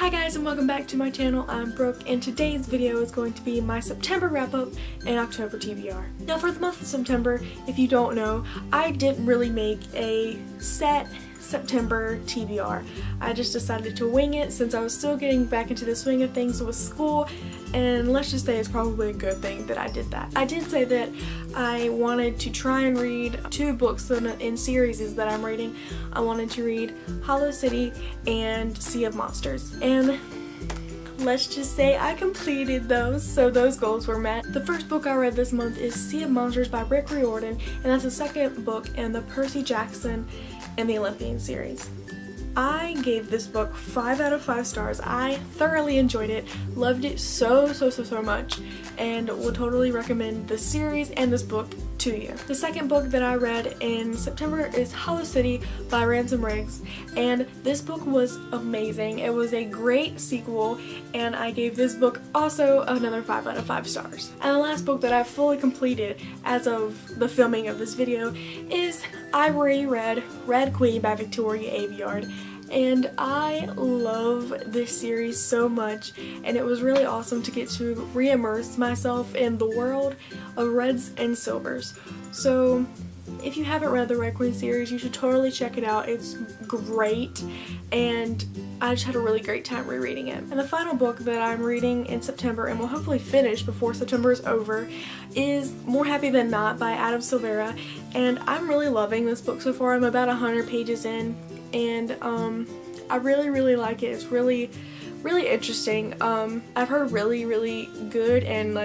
Hi guys and welcome back to my channel. I'm Brooke and today's video is going to be my September wrap up and October TBR. Now for the month of September, if you don't know, I didn't really make a set September TBR. I just decided to wing it since I was still getting back into the swing of things with school, and let's just say it's probably a good thing that I did that. I did say that I wanted to try and read 2 books in series that I'm reading. I wanted to read Hollow City and Sea of Monsters, and let's just say I completed those, so those goals were met. The first book I read this month is Sea of Monsters by Rick Riordan, and that's the second book in the Percy Jackson and the Olympian series. I gave this book 5 out of 5 stars. I thoroughly enjoyed it, loved it so much, and would totally recommend this series and this book to you. The second book that I read in September is Hollow City by Ransom Riggs, and this book was amazing. It was a great sequel, and I gave this book also another 5 out of 5 stars. And the last book that I've fully completed as of the filming of this video is I reread Red Queen by Victoria Aveyard, and I love this series so much, and it was really awesome to get to re-immerse myself in the world of reds and silvers. So if you haven't read the Red Queen series, you should totally check it out. It's great, and I just had a really great time rereading it. And the final book that I'm reading in September, and will hopefully finish before September is over, is More Happy Than Not by Adam Silvera, and I'm really loving this book so far. I'm about 100 pages in, and I really like it. It's really interesting. I've heard really good and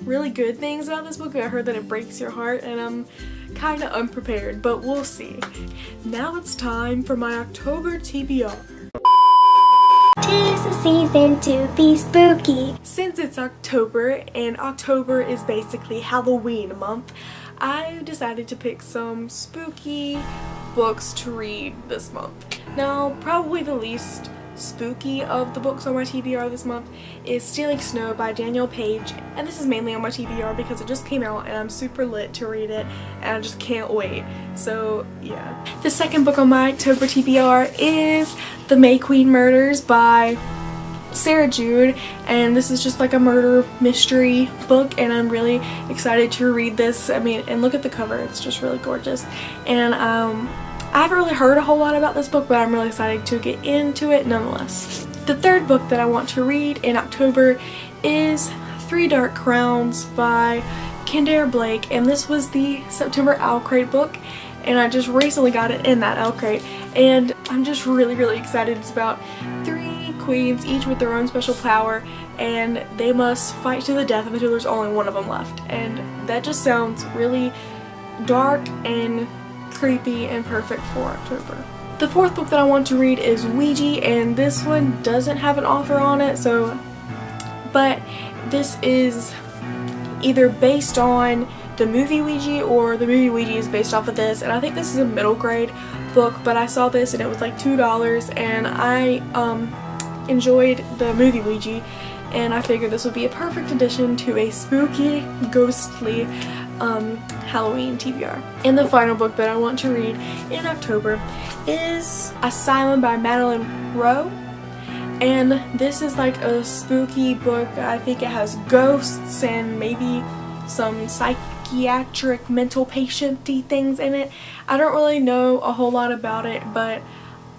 really good things about this book. I heard that it breaks your heart, and I'm kind of unprepared, but we'll see. Now it's time for my October TBR. 'Tis the season to be spooky. Since it's October, and October is basically Halloween month, I decided to pick some spooky books to read this month. Now, probably the least spooky of the books on my TBR this month is Stealing Snow by Danielle Page, and this is mainly on my TBR because it just came out and I'm super lit to read it and I just can't wait. So yeah. The second book on my October TBR is The May Queen Murders by Sarah Jude, and this is just like a murder mystery book, and I'm really excited to read this. I mean, and look at the cover, it's just really gorgeous. And I haven't really heard a whole lot about this book, but I'm really excited to get into it nonetheless. The third book that I want to read in October is Three Dark Crowns by Kendare Blake, and this was the September Owl Crate book, and I just recently got it in that Owl Crate, and I'm just really excited. It's about 3 queens, each with their own special power, and they must fight to the death until there's only one of them left, and that just sounds really dark and creepy and perfect for October. The fourth book that I want to read is Ouija, and this one doesn't have an author on it, but this is either based on the movie Ouija or the movie Ouija is based off of this, and I think this is a middle grade book, but I saw this and it was like $2, and I enjoyed the movie Ouija, and I figured this would be a perfect addition to a spooky, ghostly Halloween TBR. And the final book that I want to read in October is Asylum by Madeline Rowe, and this is like a spooky book. I think it has ghosts and maybe some psychiatric mental patient-y things in it. I don't really know a whole lot about it, but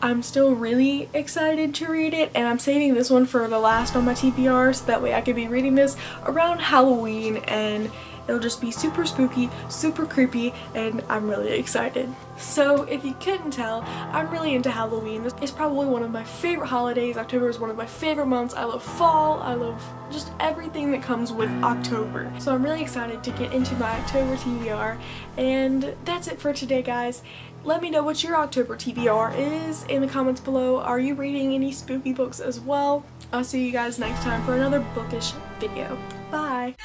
I'm still really excited to read it, and I'm saving this one for the last on my TBR so that way I could be reading this around Halloween, and it'll just be super spooky, super creepy, and I'm really excited. So if you couldn't tell, I'm really into Halloween. This is probably one of my favorite holidays. October is one of my favorite months. I love fall. I love just everything that comes with October. So I'm really excited to get into my October TBR, and that's it for today, guys. Let me know what your October TBR is in the comments below. Are you reading any spooky books as well? I'll see you guys next time for another bookish video. Bye!